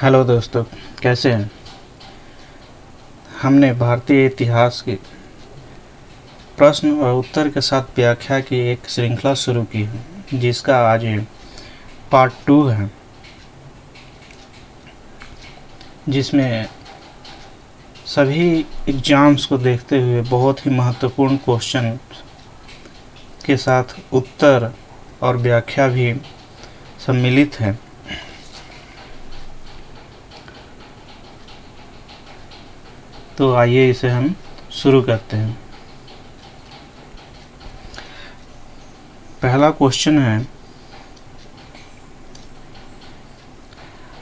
Hello दोस्तों, कैसे हैं। हमने भारतीय इतिहास के प्रश्न और उत्तर के साथ व्याख्या की एक श्रृंखला शुरू की है, जिसका आज पार्ट 2 है, जिसमें सभी एग्जाम्स को देखते हुए बहुत ही महत्वपूर्ण क्वेश्चन के साथ उत्तर और व्याख्या भी सम्मिलित है। तो आइए इसे हम शुरू करते हैं। पहला क्वेश्चन है,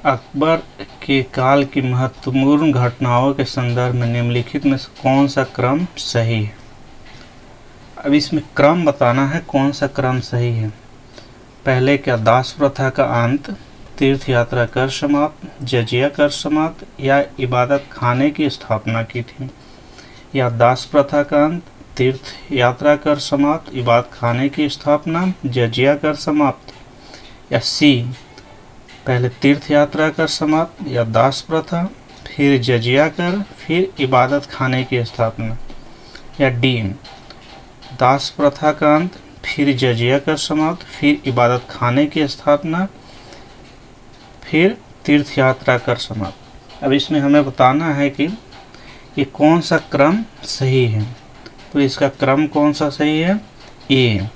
अकबर के काल की महत्वपूर्ण घटनाओं के संदर्भ में निम्नलिखित में से कौन सा क्रम सही है। अब इसमें क्रम बताना है, कौन सा क्रम सही है। पहले क्या दास प्रथा का अंत, तीर्थ यात्रा कर समाप्त, जजिया कर समाप्त या इबादत खाने की स्थापना की थी। या दास प्रथा का अंत, तीर्थ यात्रा कर समाप्त, इबादत खाने की स्थापना, जजिया कर समाप्त। या सी, पहले तीर्थ यात्रा कर समाप्त या दास प्रथा, फिर जजिया कर, फिर इबादत खाने की स्थापना। या डी, दास प्रथा का अंत, फिर जजिया कर समाप्त, फिर इबादत खाने की स्थापना, फिर तीर्थ यात्रा कर समाप्त। अब इसमें हमें बताना है कि ये कौन सा क्रम सही है। तो इसका क्रम कौन सा सही है। ए,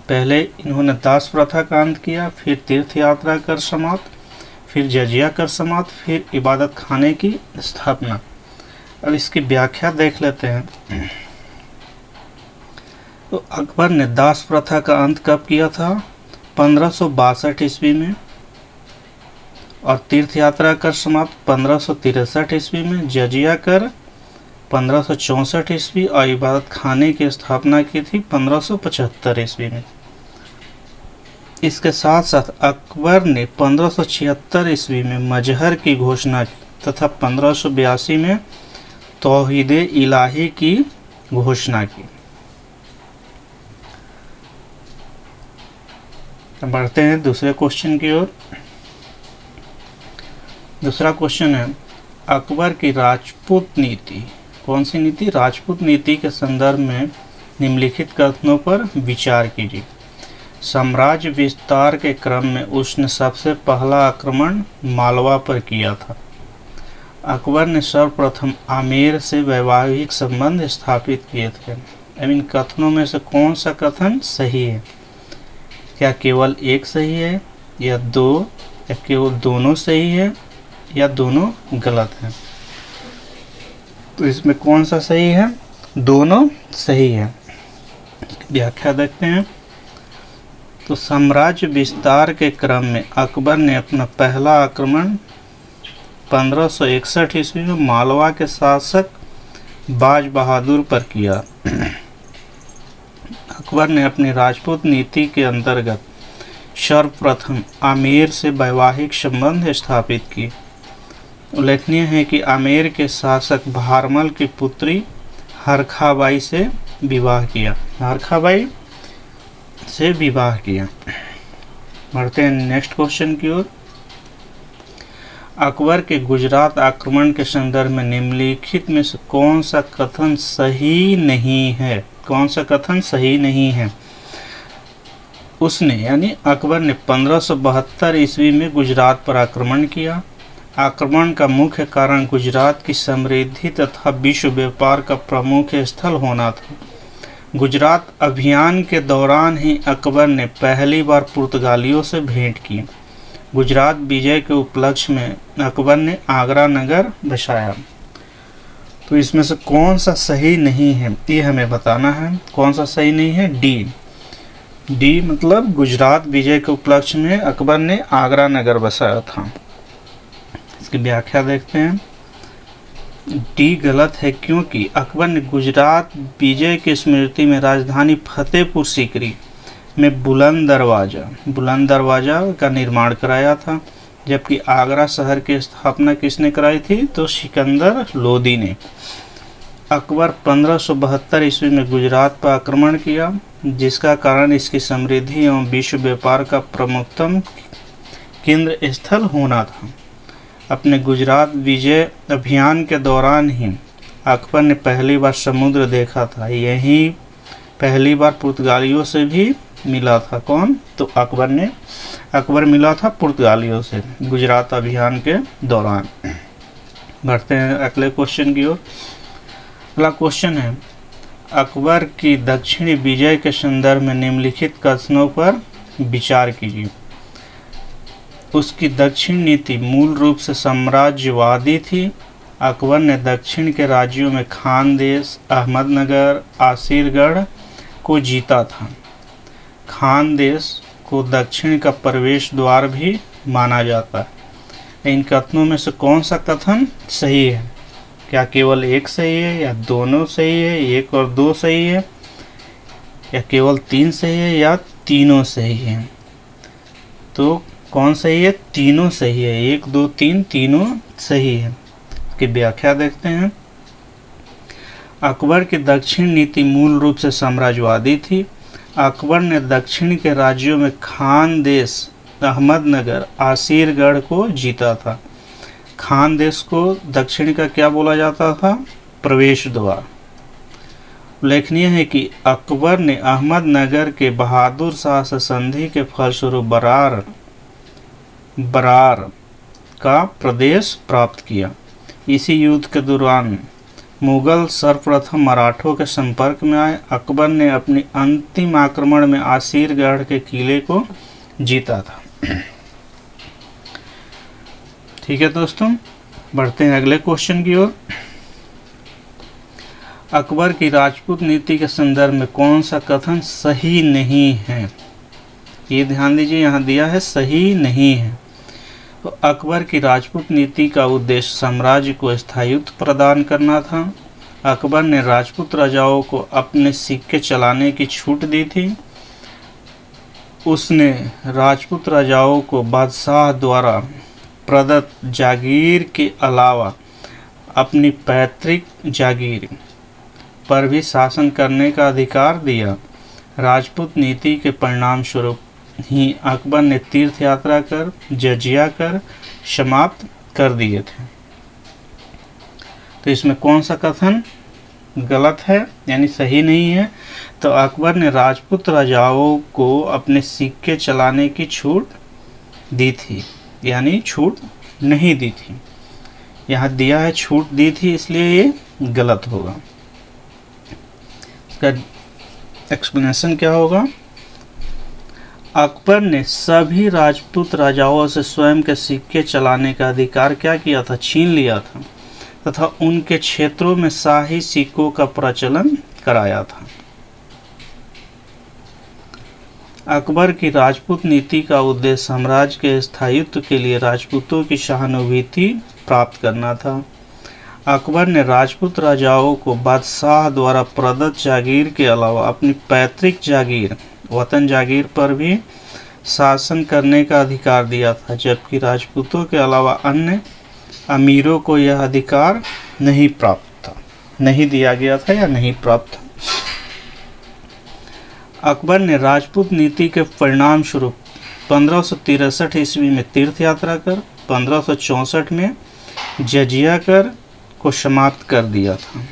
पहले इन्होंने दास प्रथा का अंत किया, फिर तीर्थ यात्रा कर समाप्त, फिर जजिया कर समाप्त, फिर इबादत खाने की स्थापना। अब इसकी व्याख्या देख लेते हैं। तो अकबर ने दास प्रथा का अंत कब किया था। 1562 ईस्वी में। और तीर्थ यात्रा कर समाप्त 1563 ईस्वी में। जजिया कर 1564 ईस्वी और इबादत खाने की स्थापना की थी 1575 ईस्वी में। इसके साथ साथ अकबर ने 1576 ईस्वी में मजहर की घोषणा की तथा 1582 में तौहीदे इलाही की घोषणा की। बढ़ते हैं दूसरे क्वेश्चन की ओर। दूसरा क्वेश्चन है, अकबर की राजपूत नीति, कौन सी नीति। राजपूत नीति के संदर्भ में निम्नलिखित कथनों पर विचार कीजिए। साम्राज्य विस्तार के क्रम में उसने सबसे पहला आक्रमण मालवा पर किया था। अकबर ने सर्वप्रथम आमेर से वैवाहिक संबंध स्थापित किए थे। अब इन कथनों में से कौन सा कथन सही है। क्या केवल एक सही है, या दो, या केवल दोनों सही है, या दोनों गलत हैं। तो इसमें कौन सा सही है। दोनों सही है। व्याख्या देखते हैं। तो साम्राज्य विस्तार के क्रम में अकबर ने अपना पहला आक्रमण 1561 ईस्वी में मालवा के शासक बाज बहादुर पर किया। अकबर ने अपनी राजपूत नीति के अंतर्गत सर्वप्रथम आमेर से वैवाहिक संबंध स्थापित किए। उल्लेखनीय है कि आमेर के शासक भारमल की पुत्री हरखाबाई से विवाह किया। बढ़ते हैं नेक्स्ट क्वेश्चन की ओर। अकबर के गुजरात आक्रमण के संदर्भ में निम्नलिखित में से कौन सा कथन सही नहीं है। कौन सा कथन सही नहीं है। उसने यानी अकबर ने 1572 ईस्वी में गुजरात पर आक्रमण किया। आक्रमण का मुख्य कारण गुजरात की समृद्धि तथा विश्व व्यापार का प्रमुख स्थल होना था। गुजरात अभियान के दौरान ही अकबर ने पहली बार पुर्तगालियों से भेंट की। गुजरात विजय के उपलक्ष्य में अकबर ने आगरा नगर बसाया। तो इसमें से कौन सा सही नहीं है, ये हमें बताना है। कौन सा सही नहीं है। डी मतलब गुजरात विजय के उपलक्ष्य में अकबर ने आगरा नगर बसाया था। इसकी व्याख्या देखते हैं। डी गलत है, क्योंकि अकबर ने गुजरात विजय की स्मृति में राजधानी फतेहपुर सीकरी में बुलंद दरवाजा का निर्माण कराया था, जबकि आगरा शहर की स्थापना किसने कराई थी। तो सिकंदर लोदी ने। अकबर 1572 ईस्वी में गुजरात पर आक्रमण किया, जिसका कारण इसकी समृद्धि एवं विश्व व्यापार का प्रमुखतम केंद्र स्थल होना था। अपने गुजरात विजय अभियान के दौरान ही अकबर ने पहली बार समुद्र देखा था। यही पहली बार पुर्तगालियों से भी मिला था। कौन? तो अकबर मिला था पुर्तगालियों से गुजरात अभियान के दौरान। बढ़ते हैं अगले क्वेश्चन की ओर। अगला क्वेश्चन है, अकबर की दक्षिणी विजय के संदर्भ में निम्नलिखित कथनों पर विचार कीजिए। उसकी दक्षिण नीति मूल रूप से साम्राज्यवादी थी। अकबर ने दक्षिण के राज्यों में खानदेश, अहमदनगर, आसिरगढ़ को जीता था। खानदेश को दक्षिण का प्रवेश द्वार भी माना जाता है। इन कथनों में से कौन सा कथन सही है? क्या केवल एक सही है या दोनों सही है, एक और दो सही है, या केवल तीन सही है या तीनों सही है? तो कौन सही है? तीनों सही है। एक, दो, तीन, तीनों सही है। की व्याख्या देखते हैं। अकबर की दक्षिण नीति मूल रूप से साम्राज्यवादी थी। अकबर ने दक्षिण के राज्यों में खानदेश, अहमदनगर, आसिरगढ़ को जीता था। खानदेश को दक्षिण का क्या बोला जाता था? प्रवेश द्वार। उल्लेखनीय है कि अकबर ने अहमदनगर के बहादुर शाह से संधि के फलस्वरूप बरार का प्रदेश प्राप्त किया। इसी युद्ध के दौरान मुगल सर्वप्रथम मराठों के संपर्क में आए। अकबर ने अपनी अंतिम आक्रमण में आसिरगढ़ के किले को जीता था। ठीक है दोस्तों, बढ़ते हैं अगले क्वेश्चन की ओर। अकबर की राजपूत नीति के संदर्भ में कौन सा कथन सही नहीं है? ये ध्यान दीजिए, यहाँ दिया है सही नहीं है। तो अकबर की राजपूत नीति का उद्देश्य साम्राज्य को स्थायित्व प्रदान करना था। अकबर ने राजपूत राजाओं को अपने सिक्के चलाने की छूट दी थी। उसने राजपूत राजाओं को बादशाह द्वारा प्रदत्त जागीर के अलावा अपनी पैतृक जागीर पर भी शासन करने का अधिकार दिया। राजपूत नीति के परिणाम स्वरूप ही अकबर ने तीर्थ यात्रा कर, जजिया कर समाप्त कर दिए थे। तो इसमें कौन सा कथन गलत है यानी सही नहीं है? तो अकबर ने राजपूत राजाओं को अपने सिक्के चलाने की छूट दी थी, यानी छूट नहीं दी थी। यहाँ दिया है छूट दी थी, इसलिए ये गलत होगा। इसका एक्सप्लेनेशन क्या होगा? अकबर ने सभी राजपूत राजाओं से स्वयं के सिक्के चलाने का अधिकार क्या किया था? छीन लिया था तथा उनके क्षेत्रों में शाही सिक्कों का प्रचलन कराया था। अकबर की राजपूत नीति का उद्देश्य साम्राज्य के स्थायित्व के लिए राजपूतों की सहानुभूति प्राप्त करना था। अकबर ने राजपूत राजाओं को बादशाह द्वारा प्रदत्त जागीर के अलावा अपनी पैतृक जागीर, वतन जागीर पर भी शासन करने का अधिकार दिया था, जबकि राजपूतों के अलावा अन्य अमीरों को यह अधिकार नहीं प्राप्त था, नहीं दिया गया था या नहीं प्राप्त था। अकबर ने राजपूत नीति के परिणाम स्वरूप 1563 ईस्वी में तीर्थ यात्रा कर 1564 में जजिया कर को समाप्त कर दिया था।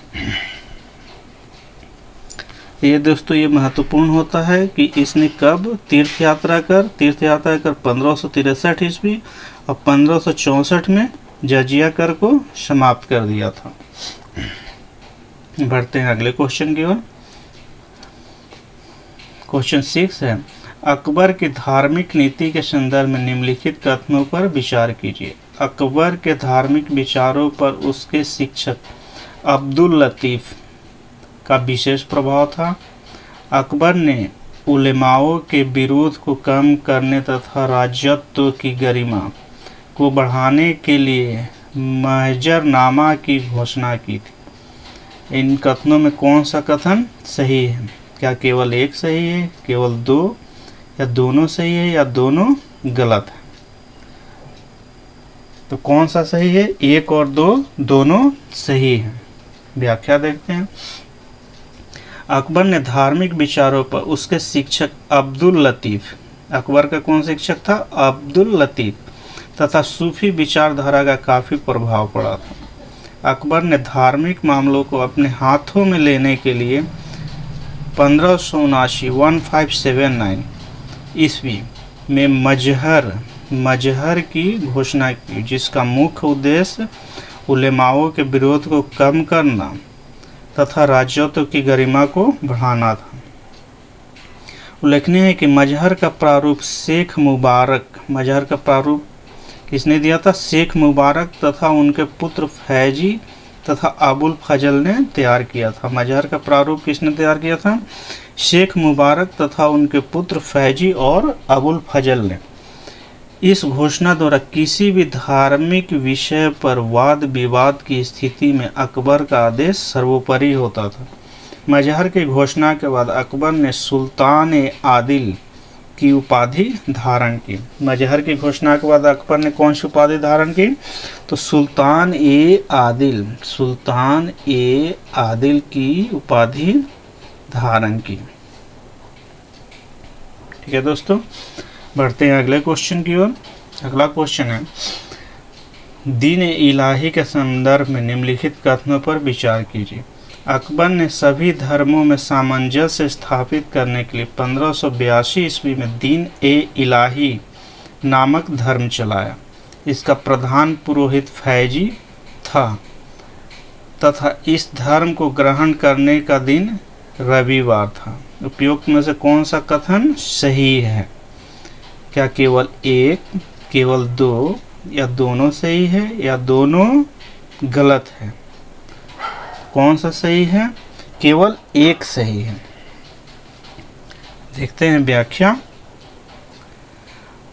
ये दोस्तों ये महत्वपूर्ण होता है कि इसने कब तीर्थ यात्रा कर 1563 ईस्वी और 1564 में जजिया कर को समाप्त कर दिया था। बढ़ते हैं अगले क्वेश्चन की ओर। क्वेश्चन 6 है, अकबर की धार्मिक नीति के संदर्भ में निम्नलिखित कथनों पर विचार कीजिए। अकबर के धार्मिक विचारों पर उसके शिक्षक अब्दुल लतीफ़ का विशेष प्रभाव था। अकबर ने उलेमाओं के विरोध को कम करने तथा राजत्व की गरिमा को बढ़ाने के लिए महजरनामा की घोषणा की थी। इन कथनों में कौन सा कथन सही है? क्या केवल एक सही है, केवल दो, या दोनों सही है, या दोनों गलत है? तो कौन सा सही है? एक और दो दोनों सही है। व्याख्या देखते हैं। अकबर ने धार्मिक विचारों पर उसके शिक्षक अब्दुल लतीफ़, अकबर का कौन शिक्षक था? अब्दुल लतीफ़ तथा सूफी विचारधारा का काफ़ी प्रभाव पड़ा था। अकबर ने धार्मिक मामलों को अपने हाथों में लेने के लिए 1579 ईस्वी में मजहर की घोषणा की, जिसका मुख्य उद्देश्य उलेमाओं के विरोध को कम करना तथा राज्यत्व की गरिमा को बढ़ाना था। उल्लेखनीय है कि मजहर का प्रारूप किसने दिया था? शेख मुबारक तथा उनके पुत्र फैजी तथा अबुल फजल ने तैयार किया था। मजहर का प्रारूप किसने तैयार किया था? शेख मुबारक तथा उनके पुत्र फैजी और अबुल फजल ने। इस घोषणा द्वारा किसी भी धार्मिक विषय पर वाद विवाद की स्थिति में अकबर का आदेश सर्वोपरि होता था। मजहर की घोषणा के बाद अकबर ने सुल्तान आदिल की उपाधि धारण की। मजहर की घोषणा के बाद अकबर ने कौन सी उपाधि धारण की? तो सुल्तान ए आदिल की उपाधि धारण की। ठीक है दोस्तों, बढ़ते हैं अगले क्वेश्चन की ओर। अगला क्वेश्चन है, दीन इलाही के संदर्भ में निम्नलिखित कथनों पर विचार कीजिए। अकबर ने सभी धर्मों में सामंजस्य स्थापित करने के लिए 1582 ईस्वी में दीन ए इलाही नामक धर्म चलाया। इसका प्रधान पुरोहित फैजी था तथा इस धर्म को ग्रहण करने का दिन रविवार था। उपयुक्त में से कौन सा कथन सही है? क्या केवल एक, केवल दो, या दोनों सही है, या दोनों गलत है? कौन सा सही है? केवल एक सही है। देखते हैं व्याख्या।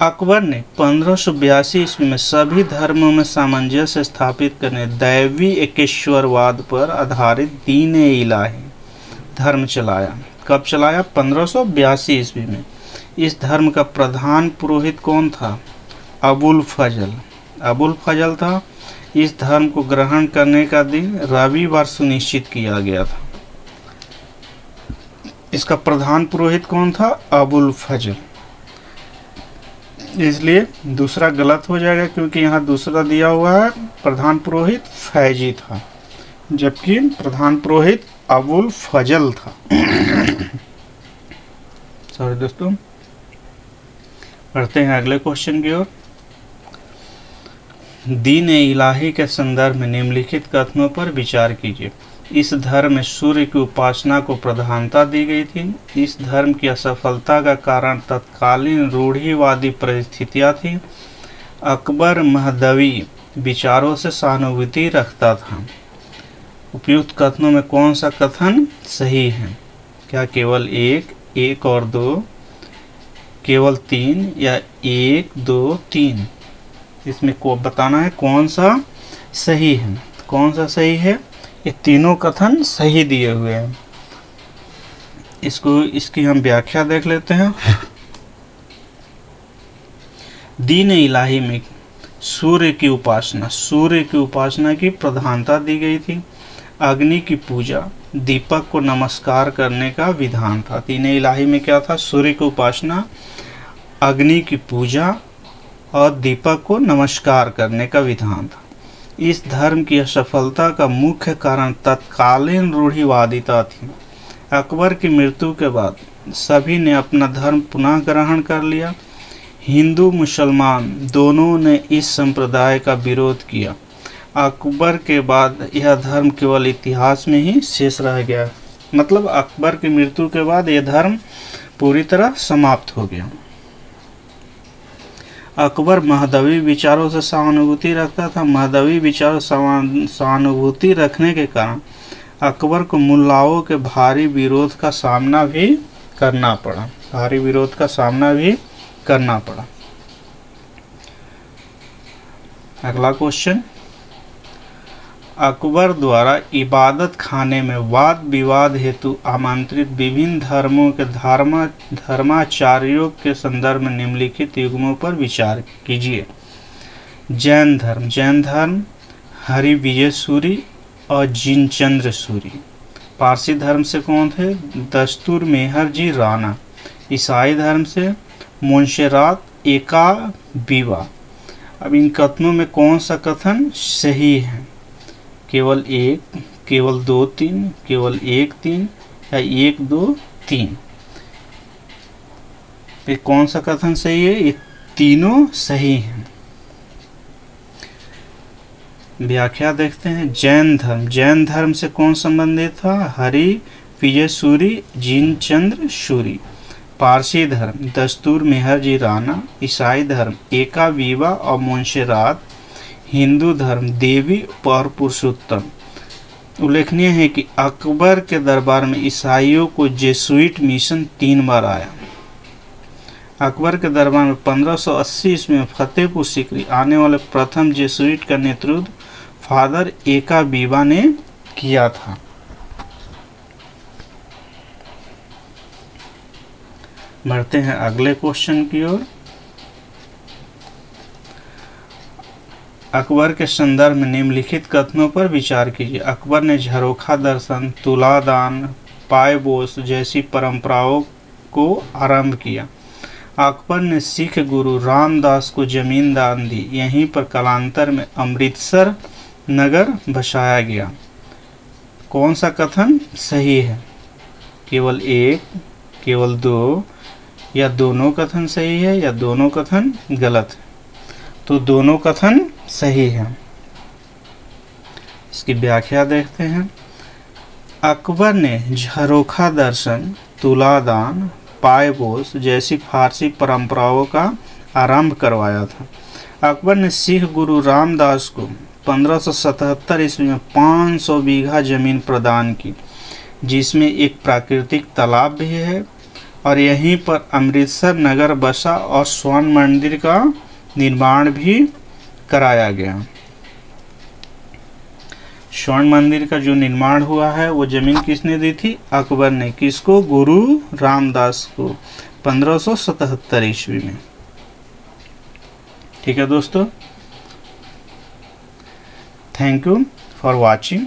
अकबर ने 1582 ईस्वी में सभी धर्मों में सामंजस्य स्थापित करने दैवी एकेश्वरवाद पर आधारित दीन ए इलाही धर्म चलाया। कब चलाया? 1582 ईस्वी में। इस धर्म का प्रधान पुरोहित कौन था? अबुल फजल था। इस धर्म को ग्रहण करने का दिन रविवार सुनिश्चित किया गया था। इसका प्रधान पुरोहित कौन था? अबुल फजल। इसलिए दूसरा गलत हो जाएगा, क्योंकि यहाँ दूसरा दिया हुआ है प्रधान पुरोहित फैजी था, जबकि प्रधान पुरोहित अबुल फजल था। सॉरी दोस्तों, बढ़ते हैं अगले क्वेश्चन की ओर। दीन ए इलाही के संदर्भ में निम्नलिखित कथनों पर विचार कीजिए। इस धर्म में सूर्य की उपासना को प्रधानता दी गई थी। इस धर्म की असफलता का कारण तत्कालीन रूढ़िवादी परिस्थितियां थी। अकबर महदवी विचारों से सहानुभूति रखता था। उपयुक्त कथनों में कौन सा कथन सही है? क्या केवल एक और दो, केवल तीन, या 1, 2, 3? इसमें को बताना है कौन सा सही है। कौन सा सही है? ये तीनों कथन सही दिए हुए हैं। इसकी हम व्याख्या देख लेते हैं। दीन इलाही में सूर्य की उपासना की प्रधानता दी गई थी। अग्नि की पूजा, दीपक को नमस्कार करने का विधान था। दीन इलाही में क्या था? सूर्य की उपासना, अग्नि की पूजा और दीपक को नमस्कार करने का विधान था। इस धर्म की असफलता का मुख्य कारण तत्कालीन रूढ़िवादिता थी। अकबर की मृत्यु के बाद सभी ने अपना धर्म पुनः ग्रहण कर लिया। हिंदू मुसलमान दोनों ने इस संप्रदाय का विरोध किया। अकबर के बाद यह धर्म केवल इतिहास में ही शेष रह गया। मतलब अकबर की मृत्यु के बाद यह धर्म पूरी तरह समाप्त हो गया। अकबर महदवी विचारों से सहानुभूति रखता था। महदवी विचारों से सहानुभूति रखने के कारण अकबर को मुल्लाओं के भारी विरोध का सामना भी करना पड़ा। अगला क्वेश्चन, अकबर द्वारा इबादत खाने में वाद विवाद हेतु आमंत्रित विभिन्न धर्मों के धर्माचार्यों के संदर्भ में निम्नलिखित युग्मों पर विचार कीजिए। जैन धर्म हरि विजय सूरी और जिनचंद्र सूरी। पारसी धर्म से कौन थे? दस्तूर मेहर जी राणा। ईसाई धर्म से मोंशेरात एका बीवा। अब इन कथनों में कौन सा कथन सही है? केवल 1, केवल 2 3, केवल 1 3 या 1 2 3? फिर कौन सा कथन सही है? ये तीनों सही हैं। व्याख्या देखते हैं। जैन धर्म से कौन संबंधित था? हरि विजय सूरी, जिनचंद्र सूरी। पारसी धर्म दस्तूर मेहरजी राणा। ईसाई धर्म एका वीवा और मोंशेरात। हिंदू धर्म देवी और पुरुषोत्तम। उल्लेखनीय है कि अकबर के दरबार में ईसाइयों को जेसुइट मिशन 3 बार आया। अकबर के दरबार में 1580 ईस्वी में फतेहपुर सीकरी आने वाले प्रथम जेसुइट का नेतृत्व फादर एका वीवा ने किया था। बढ़ते हैं अगले क्वेश्चन की ओर। अकबर के संदर्भ में निम्नलिखित कथनों पर विचार कीजिए। अकबर ने झरोखा दर्शन, तुलादान, पायबोस जैसी परंपराओं को आरंभ किया। अकबर ने सिख गुरु रामदास को जमीन दान दी। यहीं पर कालांतर में अमृतसर नगर बसाया गया। कौन सा कथन सही है? केवल 1, केवल 2 या दोनों कथन सही है या दोनों कथन गलत है? तो दोनों कथन सही है। इसकी व्याख्या देखते हैं। अकबर ने झरोखा दर्शन, तुलादान, पायबोस जैसी फारसी परंपराओं का आरंभ करवाया था। अकबर ने सिख गुरु रामदास को 1577 ईस्वी में 500 बीघा जमीन प्रदान की, जिसमें एक प्राकृतिक तालाब भी है, और यहीं पर अमृतसर नगर बसा और स्वर्ण मंदिर का निर्माण भी कराया गया। स्वर्ण मंदिर का जो निर्माण हुआ है वो जमीन किसने दी थी? अकबर ने। किसको? गुरु रामदास को 1577 ईस्वी में। ठीक है दोस्तों, थैंक यू फॉर वॉचिंग।